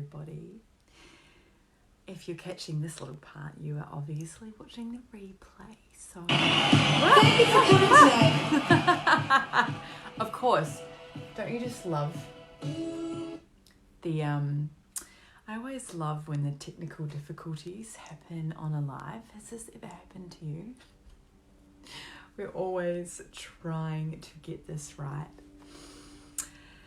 everybody. If you're catching this little part, you are obviously watching the replay. So thank you for coming today. Of course. Don't you just love the I always love when the technical difficulties happen on a live. Has this ever happened to you? We're always trying to get this right.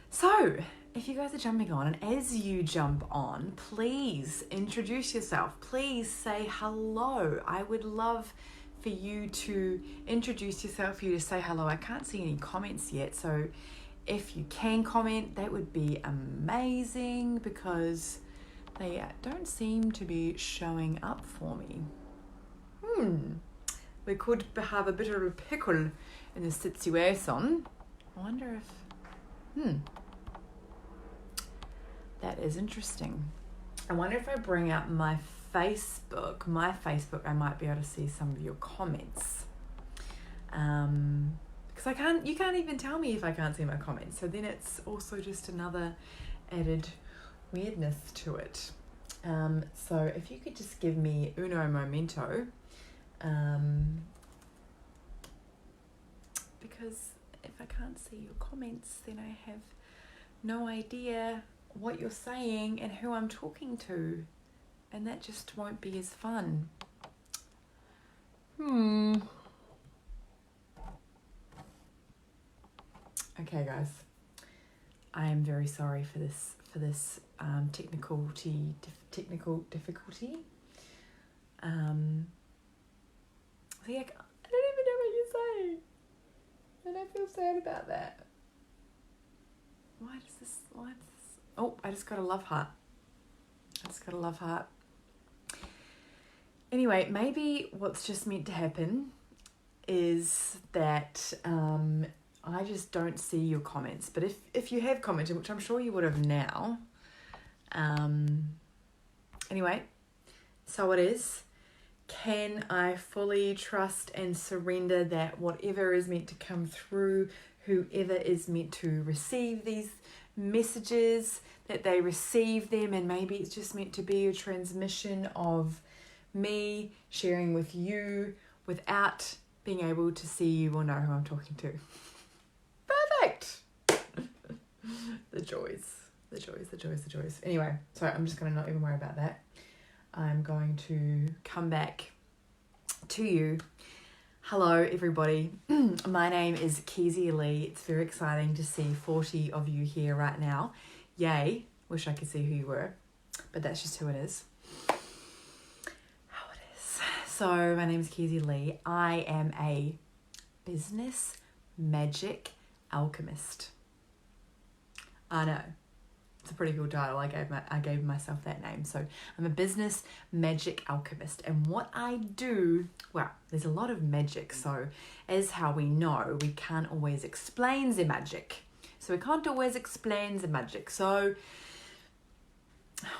So, if you guys are jumping on, and as you jump on, please introduce yourself. Please say hello. I would love for you to introduce yourself, for you to say hello. I can't see any comments yet, so if you can comment, that would be amazing, because they don't seem to be showing up for me. We could have a bit of a pickle in the situation. I wonder if... That is interesting. I wonder if I bring up my Facebook, I might be able to see some of your comments. Because you can't even tell me if I can't see my comments. So then it's also just another added weirdness to it. So if you could just give me uno momento, because if I can't see your comments, then I have no idea what you're saying and who I'm talking to, and that just won't be as fun. Okay, guys, I am very sorry for this technical difficulty. See, I don't even know what you're saying, and I feel sad about that. Why does this? Oh, I just got a love heart. Anyway, maybe what's just meant to happen is that I just don't see your comments. But if you have commented, which I'm sure you would have now, anyway, so it is. Can I fully trust and surrender that whatever is meant to come through, whoever is meant to receive these messages, that they receive them, and maybe it's just meant to be a transmission of me sharing with you without being able to see you or know who I'm talking to. Perfect. The joys. Anyway, sorry, I'm just going to not even worry about that. I'm going to come back to you. Hello, everybody. My name is Keezia Leigh. It's very exciting to see 40 of you here right now. Yay. Wish I could see who you were, but that's just who it is. How it is. So, my name is Keezia Leigh. I am a business magic alchemist. I know. It's a pretty cool title. I gave myself that name. So I'm a business magic alchemist. And what I do, well, there's a lot of magic. So as how we know, we can't always explain the magic. So we can't always explain the magic. So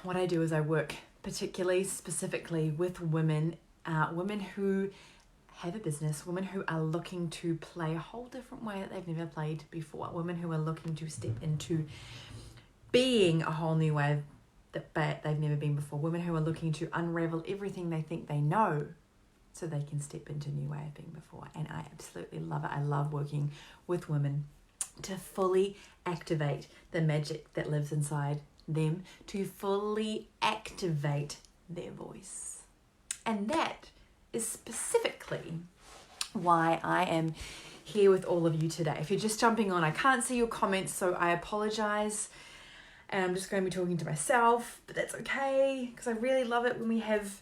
what I do is I work specifically with women who have a business, women who are looking to play a whole different way that they've never played before, women who are looking to step into being a whole new way that they've never been before, women who are looking to unravel everything they think they know so they can step into a new way of being before. And I absolutely love it. I love working with women to fully activate the magic that lives inside them, to fully activate their voice. And that is specifically why I am here with all of you today. If you're just jumping on, I can't see your comments, so I apologize. And I'm just going to be talking to myself, but that's okay, because I really love it when we have,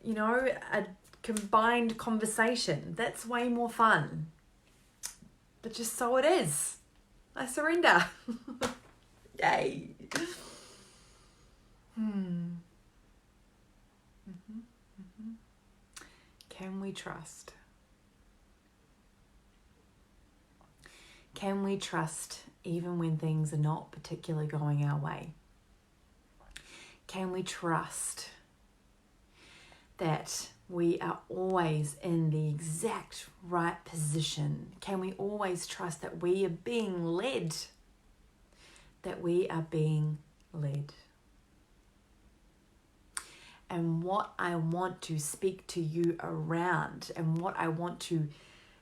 a combined conversation. That's way more fun. But just so it is. I surrender. Yay. Can we trust? Can we trust even when things are not particularly going our way? Can we trust that we are always in the exact right position? Can we always trust that we are being led? That we are being led. and what I want to speak to you around and what I want to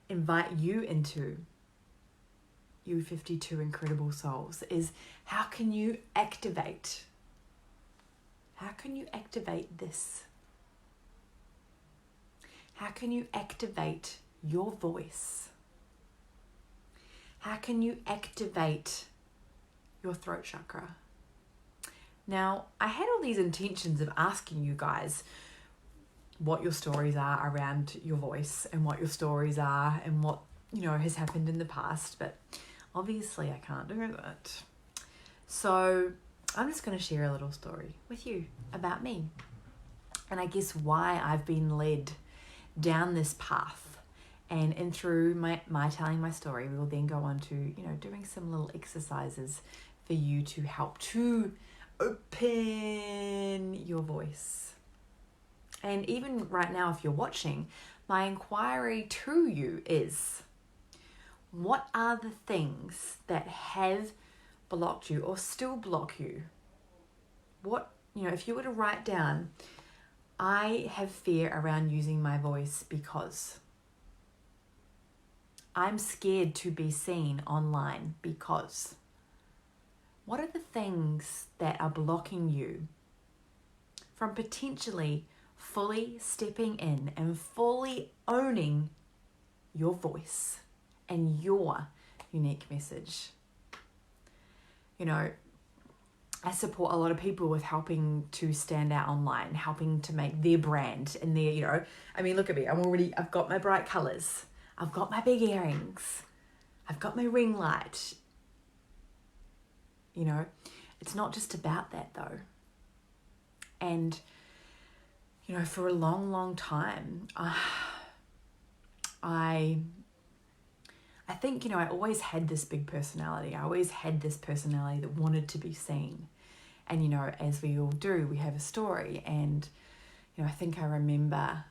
invite you into, you 52 incredible souls, is how can you activate? How can you activate this? How can you activate your voice? How can you activate your throat chakra? Now, I had all these intentions of asking you guys what your stories are around your voice and what your stories are and what, has happened in the past, but obviously I can't do that. So I'm just going to share a little story with you about me. And I guess why I've been led down this path. And through my telling my story, we will then go on to, doing some little exercises for you to help to open your voice. And even right now, if you're watching, my inquiry to you is, what are the things that have blocked you or still block you? What, if you were to write down, I have fear around using my voice because I'm scared to be seen online because. What are the things that are blocking you from potentially fully stepping in and fully owning your voice and your unique message? I support a lot of people with helping to stand out online, helping to make their brand and their, look at me. I've got my bright colours. I've got my big earrings. I've got my ring light. It's not just about that though. And, for a long, long time, I think, I always had this big personality. I always had this personality that wanted to be seen. And, as we all do, we have a story. And, I think I remember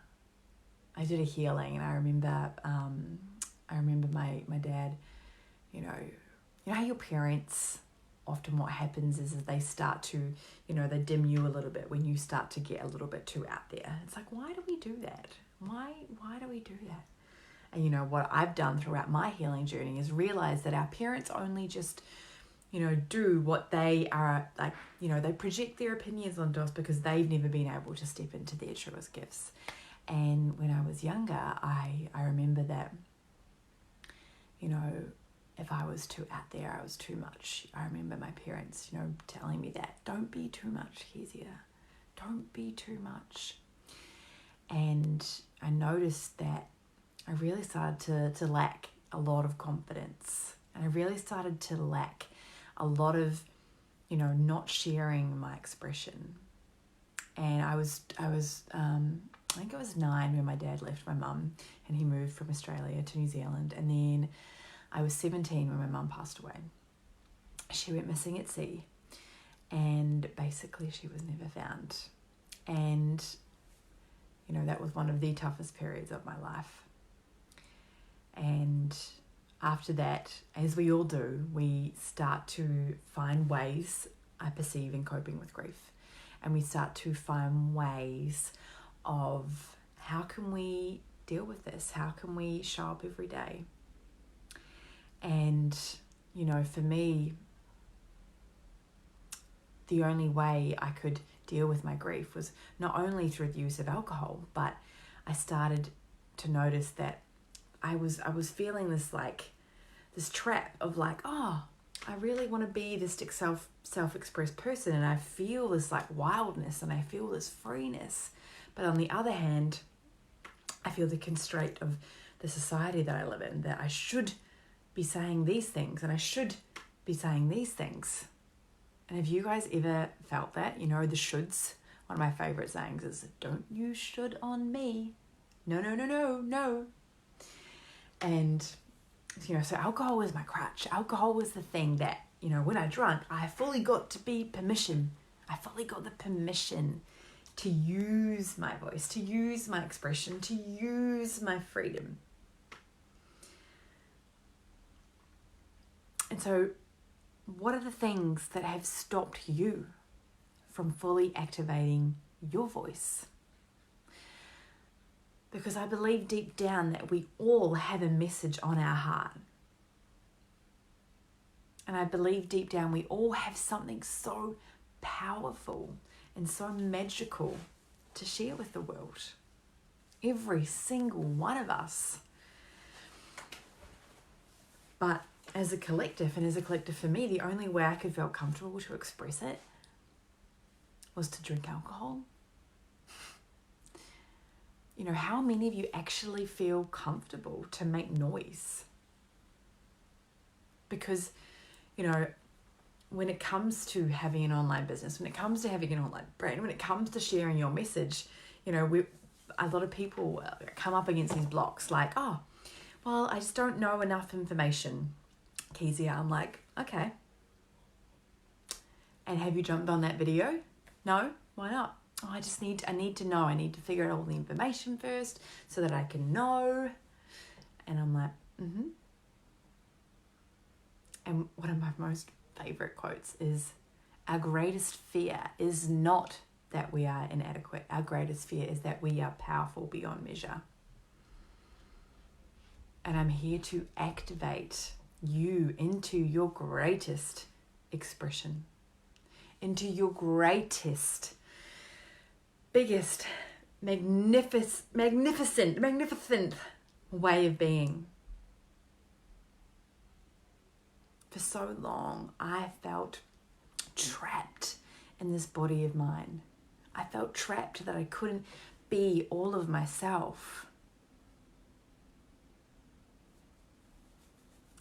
I did a healing, and I remember my dad, how your parents, often what happens is they start to, they dim you a little bit when you start to get a little bit too out there. It's like, why do we do that? Why do we do that? And what I've done throughout my healing journey is realize that our parents only just, do what they are like, they project their opinions onto us because they've never been able to step into their truest gifts. And when I was younger, I remember that, if I was too out there, I was too much. I remember my parents, telling me that, don't be too much, Keezia. Don't be too much. And I noticed that I really started to lack a lot of confidence. And I really started to lack a lot of, not sharing my expression. And I think I was 9 when my dad left my mum and he moved from Australia to New Zealand. And then I was 17 when my mum passed away. She went missing at sea and basically she was never found. And, that was one of the toughest periods of my life. And after that, as we all do, we start to find ways, I perceive, in coping with grief. And we start to find ways of how can we deal with this? How can we show up every day? And, for me, the only way I could deal with my grief was not only through the use of alcohol, but I started to notice that I was feeling this trap of I really want to be this self-expressed person, and I feel this wildness and I feel this freeness. But on the other hand, I feel the constraint of the society that I live in, that I should be saying these things and I should be saying these things. And have you guys ever felt that? The shoulds. One of my favorite sayings is, don't you should on me. No, no, no, no, no. And, so alcohol was my crutch. Alcohol was the thing that, when I drank, I fully got permission to use my voice, to use my expression, to use my freedom. And so, what are the things that have stopped you from fully activating your voice. Because I believe deep down that we all have a message on our heart. And I believe deep down we all have something so powerful and so magical to share with the world. Every single one of us. But as a collective for me, the only way I could feel comfortable to express it was to drink alcohol. You know, how many of you actually feel comfortable to make noise? Because, you know, when it comes to having an online business, when it comes to having an online brand, when it comes to sharing your message, you know, a lot of people come up against these blocks like, oh, well, I just don't know enough information, Keezia. I'm like, okay. And have you jumped on that video? No? Why not? Oh, I need to know. I need to figure out all the information first so that I can know. And I'm like, And one of my most favorite quotes is, our greatest fear is not that we are inadequate. Our greatest fear is that we are powerful beyond measure. And I'm here to activate you into your greatest expression, into your greatest, biggest, magnificent way of being. For so long, I felt trapped in this body of mine. I felt trapped that I couldn't be all of myself.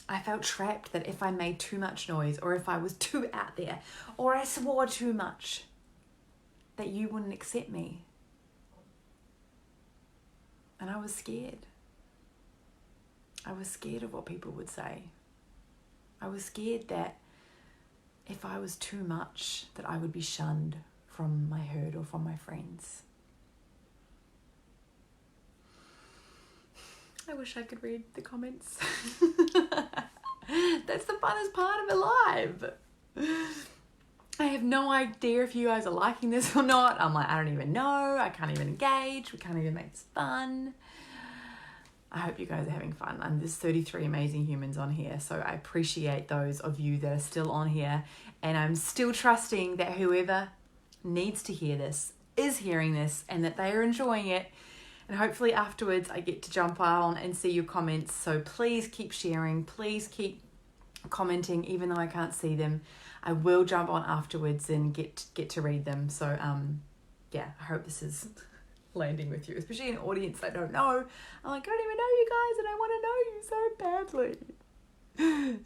I felt trapped that if I made too much noise, or if I was too out there, or I swore too much, that you wouldn't accept me. And I was scared. I was scared of what people would say. I was scared that if I was too much, that I would be shunned from my herd or from my friends. I wish I could read the comments. That's the funnest part of it live. I have no idea if you guys are liking this or not. I'm like, I don't even know. I can't even engage. We can't even make this fun. I hope you guys are having fun. And there's 33 amazing humans on here. So I appreciate those of you that are still on here. And I'm still trusting that whoever needs to hear this is hearing this and that they are enjoying it. And hopefully afterwards I get to jump on and see your comments. So please keep sharing. Please keep commenting, even though I can't see them. I will jump on afterwards and get to read them. So yeah, I hope this is landing with you, especially an audience I don't know. I'm like, I don't even know you guys and I want to know you so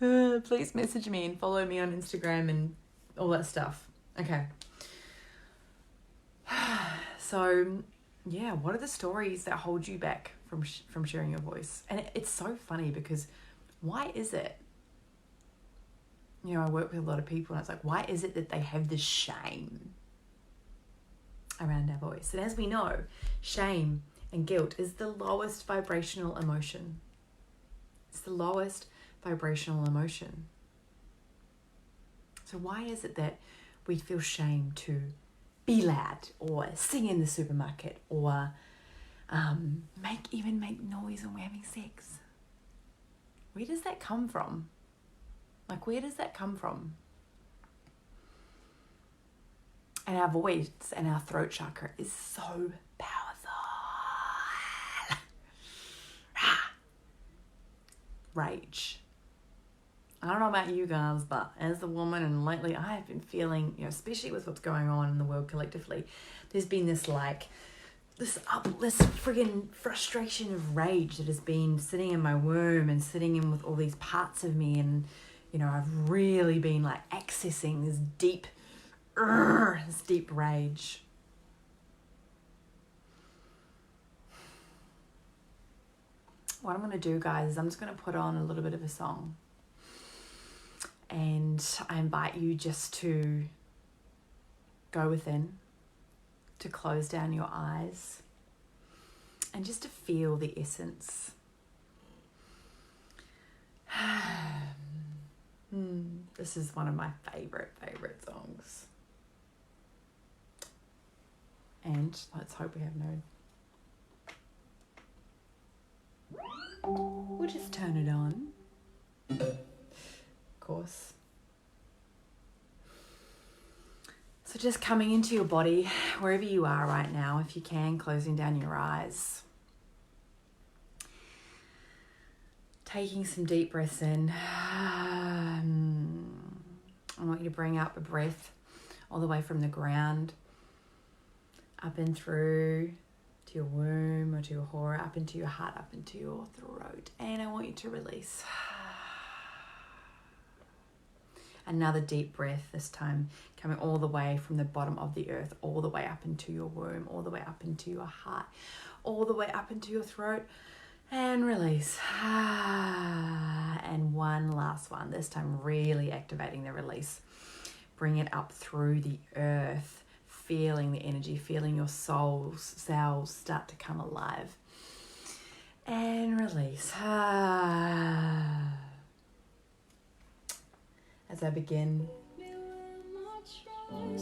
badly. Please message me and follow me on Instagram and all that stuff. Okay. So yeah, what are the stories that hold you back from sharing your voice? And it's so funny because why is it? You know, I work with a lot of people and it's like, why is it that they have this shame around our voice? And as we know, shame and guilt is the lowest vibrational emotion. It's the lowest vibrational emotion. So why is it that we feel shame to be loud or sing in the supermarket or make noise when we're having sex? Where does that come from? Like, where does that come from? And our voice and our throat chakra is so powerful. Rage. I don't know about you guys, but as a woman, and lately I have been feeling, you know, especially with what's going on in the world collectively, there's been this friggin' frustration of rage that has been sitting in my womb and sitting in with all these parts of me. And, you know, I've really been like accessing this deep rage. What I'm going to do, guys, is I'm just going to put on a little bit of a song. And I invite you just to go within, to close down your eyes, and just to feel the essence. This is one of my favorite songs. And let's hope we have no. We'll just turn it on. Of course. So just coming into your body, wherever you are right now, if you can, closing down your eyes. Taking some deep breaths in. I want you to bring up a breath all the way from the ground, up and through to your womb or to your hora, up into your heart, up into your throat. And I want you to release. Another deep breath, this time coming all the way from the bottom of the earth, all the way up into your womb, all the way up into your heart, all the way up into your throat, and release. And one last one, this time really activating the release. Bring it up through the earth, feeling the energy, feeling your soul's cells start to come alive. And release. As I begin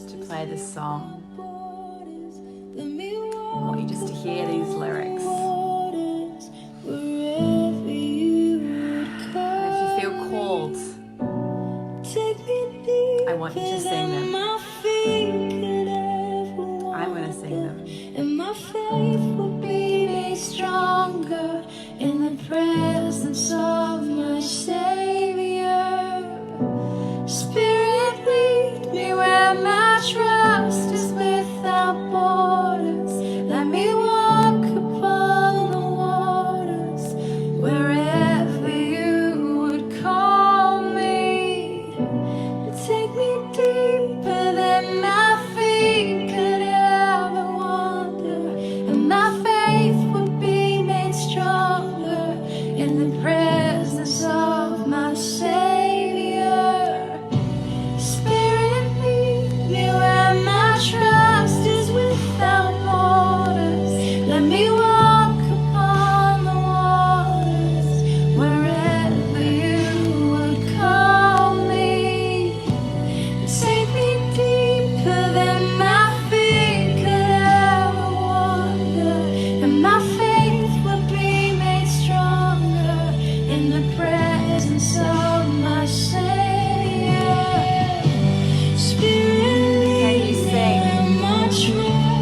to play this song, I want you just to hear these lyrics. If you feel called, I want you to sing them. I'm going to sing them. And my faith will be made stronger in the presence of my Savior. Spirit, lead me where my trust is without borders. Let me walk upon the waters wherever you would call me. Take me deeper than my feet could ever wander, and my faith would be made stronger in the presence of my Savior. Spirit, lead me where my trust is without borders. Let me walk upon the waters wherever you would call me. Take me deeper than my feet could ever wander, and my faith will be made stronger in the presence of my Savior. Spirit, Can you sing?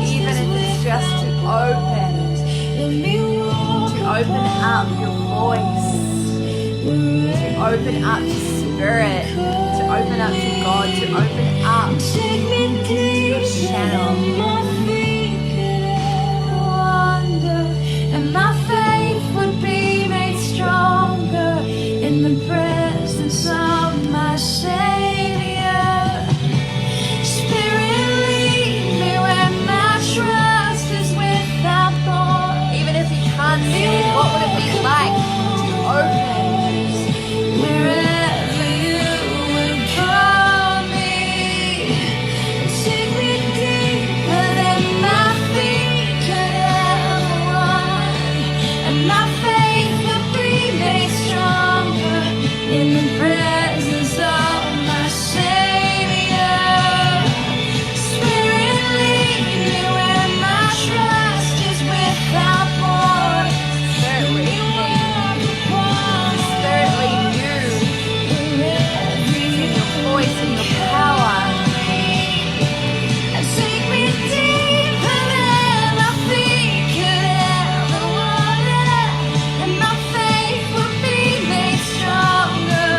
Even if it's just to open up your voice, to open up to Spirit, to open up to God, to open up to your channel. And my faith would be made stronger in the presence of my Savior. Spirit, lead me where my trust is without borders. Even if you can't see it, what would it be like to open? Wherever you would call me, take me deeper than my feet could ever run, and my faith will be made stronger in the presence of my Savior. Spirit, lead me where my trust is without borders. Spirit, lead me. Spirit, lead you in your voice and your power. Take me deeper than my feet could ever wander, and my faith will be made stronger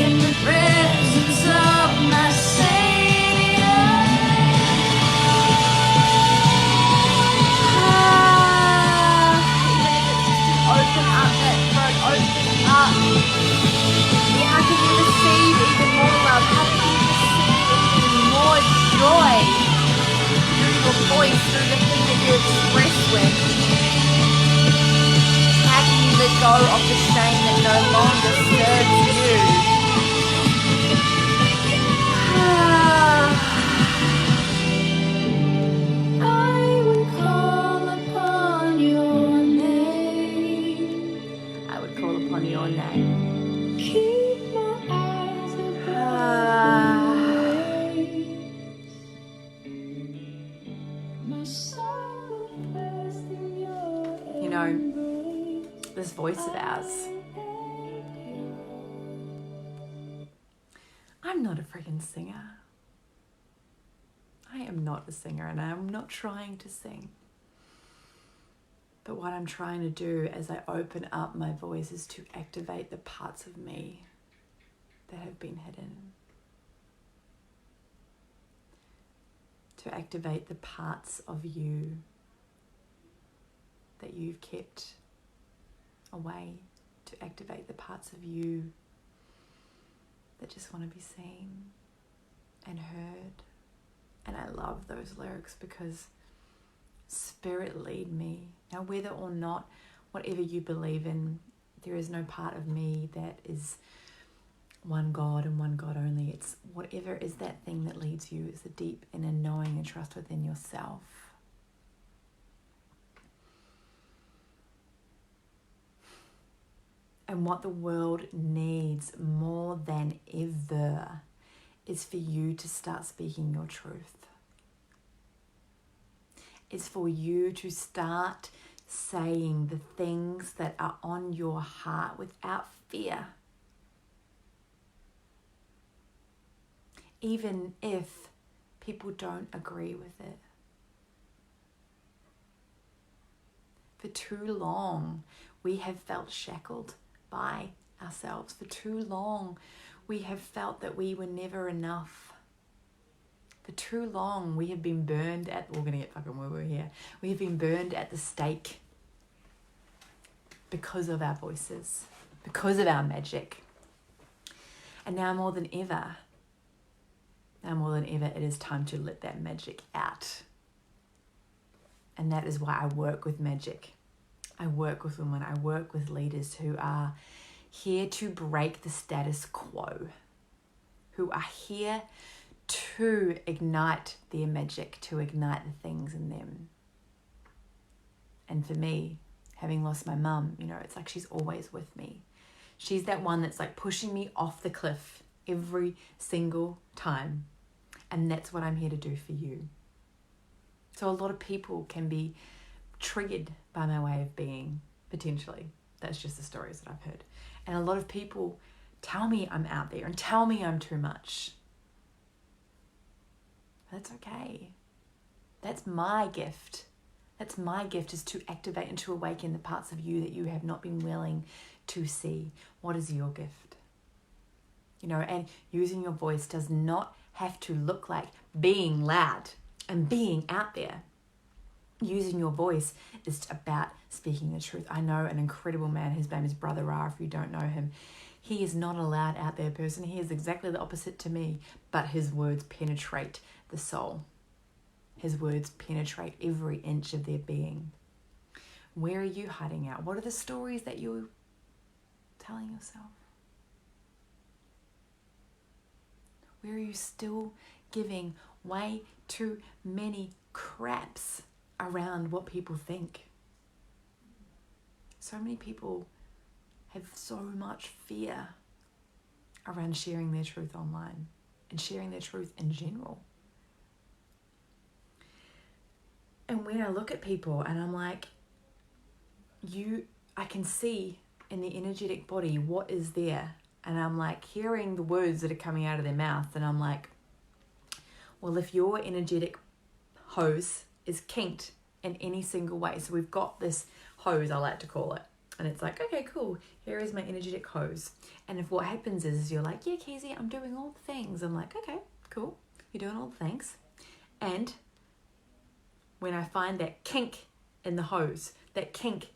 in the presence of my Savior. Open up that throat, open up. How can you receive even more love? How can you receive even more joy through your voice, through the thing that you express with? How can you let go of the shame that no longer serves you? I will call upon your name. I would call upon your name. Keep my eyes above the waves. My soul this voice of ours. I'm not a friggin' singer. I am not a singer, and I'm not trying to sing. But what I'm trying to do as I open up my voice is to activate the parts of me that have been hidden. To activate the parts of you that you've kept away. To activate the parts of you that just want to be seen and heard. And I love those lyrics because Spirit lead me. Now, whether or not, whatever you believe in, there is no part of me that is one God and one God only. It's whatever is that thing that leads you. It's the deep inner knowing and trust within yourself. And what the world needs more than ever is for you to start speaking your truth. It's for you to start saying the things that are on your heart without fear. Even if people don't agree with it. For too long, we have felt shackled by ourselves. For too long, we have felt that we were never enough. For too long, we have been burned at, we're going to get fucking woo-woo here. We have been burned at the stake because of our voices, because of our magic. And now more than ever, it is time to let that magic out. And that is why I work with magic. I work with women, I work with leaders who are here to break the status quo, who are here to ignite their magic, to ignite the things in them. And for me, having lost my mum, it's like she's always with me. She's that one that's like pushing me off the cliff every single time. And that's what I'm here to do for you. So a lot of people can be triggered by my way of being, potentially. That's just the stories that I've heard. And a lot of people tell me I'm out there and tell me I'm too much. That's okay. That's my gift. That's my gift, is to activate and to awaken the parts of you that you have not been willing to see. What is your gift? And using your voice does not have to look like being loud and being out there. Using your voice is about speaking the truth. I know an incredible man, his name is Brother Ra, if you don't know him. He is not a loud out there person. He is exactly the opposite to me, but his words penetrate the soul. His words penetrate every inch of their being. Where are you hiding out? What are the stories that you're telling yourself? Where are you still giving way too many craps around what people think? So many people have so much fear around sharing their truth online and sharing their truth in general. And when I look at people and I'm like, I can see in the energetic body what is there. And I'm like hearing the words that are coming out of their mouth. And I'm like, well, if your energetic hose is kinked in any single way. So we've got this hose, I like to call it. And it's like, okay, cool. Here is my energetic hose. And if what happens is you're like, yeah, Keezia, I'm doing all the things. I'm like, okay, cool. You're doing all the things. And when I find that kink in the hose, that kink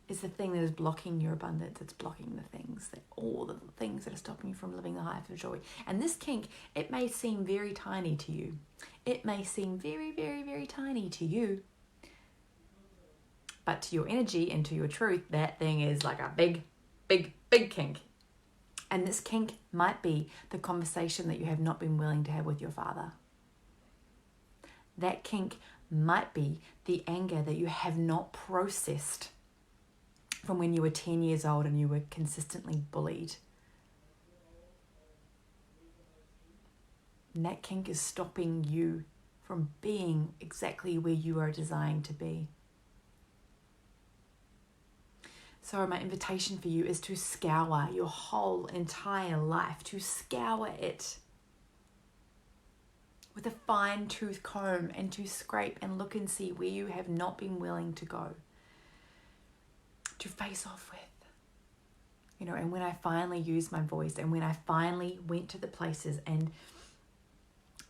is the thing that is blocking your abundance. It's blocking the things, all the things that are stopping you from living the life of joy. And this kink, it may seem very tiny to you. It may seem very, very, very tiny to you. But to your energy and to your truth, that thing is like a big, big, big kink. And this kink might be the conversation that you have not been willing to have with your father. That kink might be the anger that you have not processed from when you were 10 years old and you were consistently bullied. And that kink is stopping you from being exactly where you are designed to be. So my invitation for you is to scour your whole entire life, to scour it with a fine-tooth comb and to scrape and look and see where you have not been willing to go, to face off with. You know, and when I finally used my voice and when I finally went to the places, and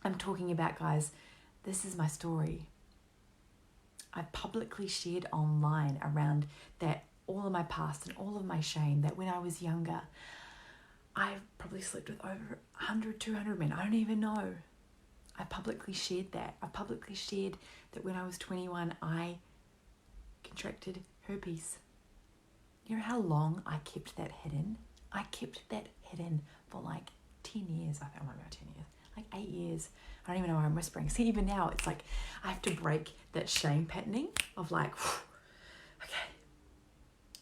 I'm talking about, guys, this is my story. I publicly shared online around that, all of my past and all of my shame, that when I was younger, I probably slept with over 100, 200 men. I don't even know. I publicly shared that. I publicly shared that when I was 21, I contracted herpes. You know how long I kept that hidden? I kept that hidden for like 10 years. I think, oh my God, 10 years. Like 8 years. I don't even know why I'm whispering. See, even now, it's like I have to break that shame patterning of like, okay.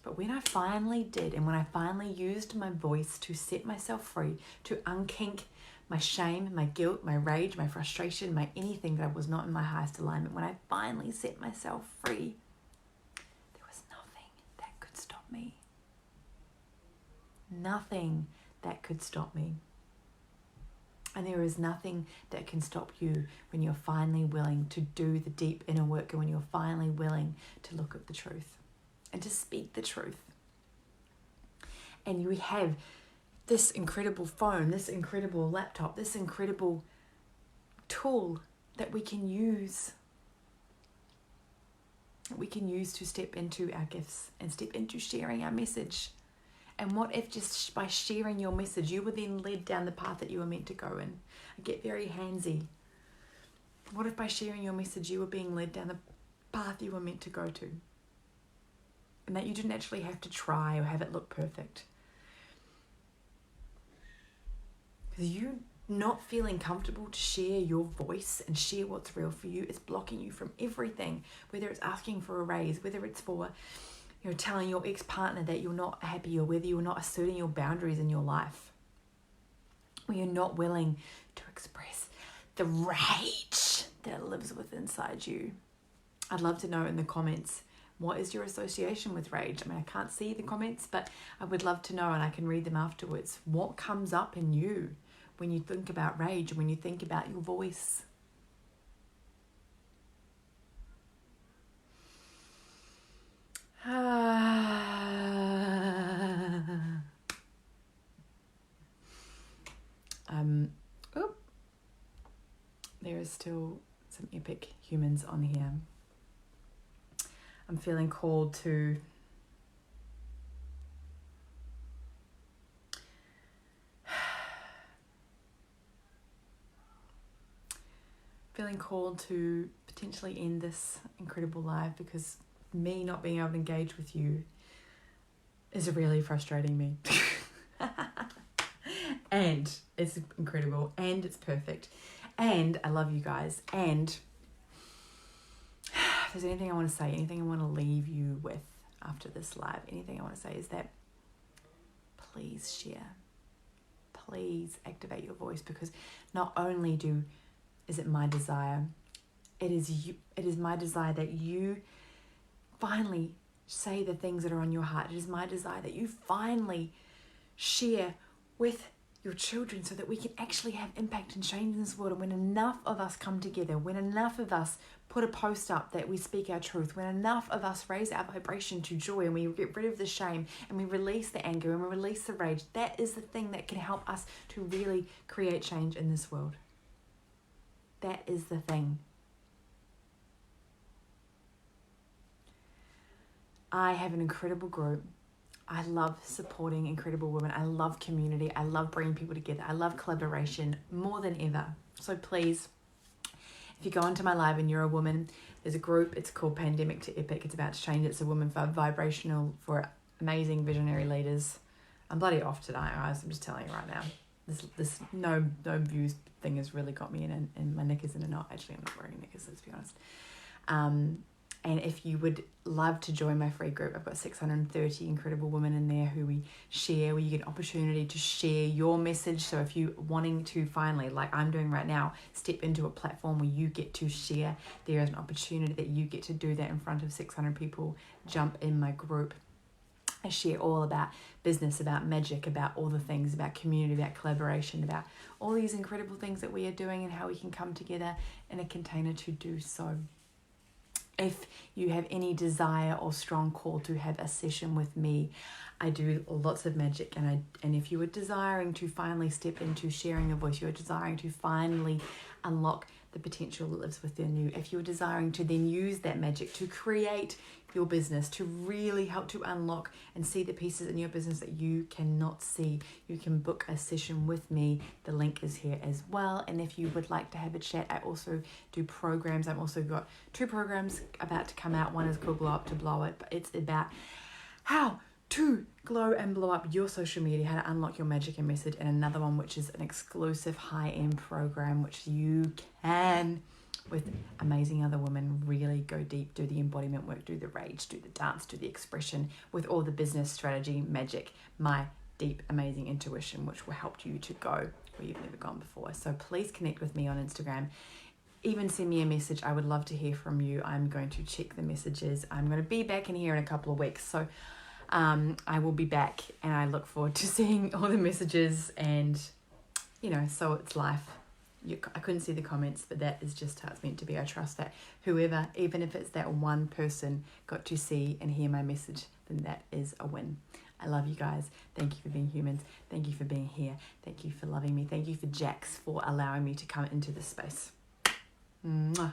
But when I finally did, and when I finally used my voice to set myself free, to unkink my shame, my guilt, my rage, my frustration, my anything that was not in my highest alignment, when I finally set myself free, there was nothing that could stop me. Nothing that could stop me. And there is nothing that can stop you when you're finally willing to do the deep inner work, and when you're finally willing to look at the truth and to speak the truth. And we have this incredible phone, this incredible laptop, this incredible tool that we can use. We can use to step into our gifts and step into sharing our message. And what if just by sharing your message, you were then led down the path that you were meant to go in? I get very handsy. What if by sharing your message, you were being led down the path you were meant to go to? And that you didn't actually have to try or have it look perfect. Because you not feeling comfortable to share your voice and share what's real for you is blocking you from everything, whether it's asking for a raise, whether it's for, you know, telling your ex-partner that you're not happy, or whether you're not asserting your boundaries in your life, where you're not willing to express the rage that lives within inside you. I'd love to know in the comments, what is your association with rage? I mean, I can't see the comments, but I would love to know, and I can read them afterwards. What comes up in you when you think about rage, when you think about your voice? There is still some epic humans on here. I'm feeling called to potentially end this incredible live, because me not being able to engage with you is really frustrating me. And it's incredible, and it's perfect, and I love you guys. And if there's anything I want to say, anything I want to leave you with after this live, anything I want to say is that please share. Please activate your voice, because not only is it my desire, it is my desire that you finally say the things that are on your heart. It is my desire that you finally share with your children, so that we can actually have impact and change in this world. And when enough of us come together, when enough of us put a post up that we speak our truth, when enough of us raise our vibration to joy, and we get rid of the shame, and we release the anger, and we release the rage, that is the thing that can help us to really create change in this world. That is the thing. I have an incredible group. I love supporting incredible women. I love community. I love bringing people together. I love collaboration more than ever. So please, if you go onto my live and you're a woman, there's a group. It's called Pandemic to Epic. It's about to change. It's a woman vibrational for amazing visionary leaders. I'm bloody off tonight, guys. I'm just telling you right now. This no views thing has really got me in, and my knickers in a knot. Actually, I'm not wearing knickers, let's be honest. And if you would love to join my free group, I've got 630 incredible women in there who we share, where you get an opportunity to share your message. So if you're wanting to finally, like I'm doing right now, step into a platform where you get to share, there is an opportunity that you get to do that in front of 600 people. Jump in my group. I share all about business, about magic, about all the things, about community, about collaboration, about all these incredible things that we are doing and how we can come together in a container to do so. If you have any desire or strong call to have a session with me, I do lots of magic, and if you are desiring to finally step into sharing your voice, you are desiring to finally unlock the potential that lives within you, if you're desiring to then use that magic to create your business, to really help to unlock and see the pieces in your business that you cannot see, you can book a session with me. The link is here as well. And if you would like to have a chat, I also do programs. I've also got 2 programs about to come out. One is called Glow Up to Blow It, but it's about how to glow and blow up your social media, how to unlock your magic and message, and another one which is an exclusive high-end program which you can, with amazing other women, really go deep, do the embodiment work, do the rage, do the dance, do the expression, with all the business strategy, magic, my deep, amazing intuition, which will help you to go where you've never gone before. So please connect with me on Instagram. Even send me a message. I would love to hear from you. I'm going to check the messages. I'm going to be back in here in a couple of weeks. So I will be back, and I look forward to seeing all the messages, and so it's life. I couldn't see the comments, but that is just how it's meant to be. I trust that whoever, even if it's that one person, got to see and hear my message, then that is a win. I love you guys. Thank you for being humans. Thank you for being here. Thank you for loving me. Thank you for Jax for allowing me to come into this space. Mwah.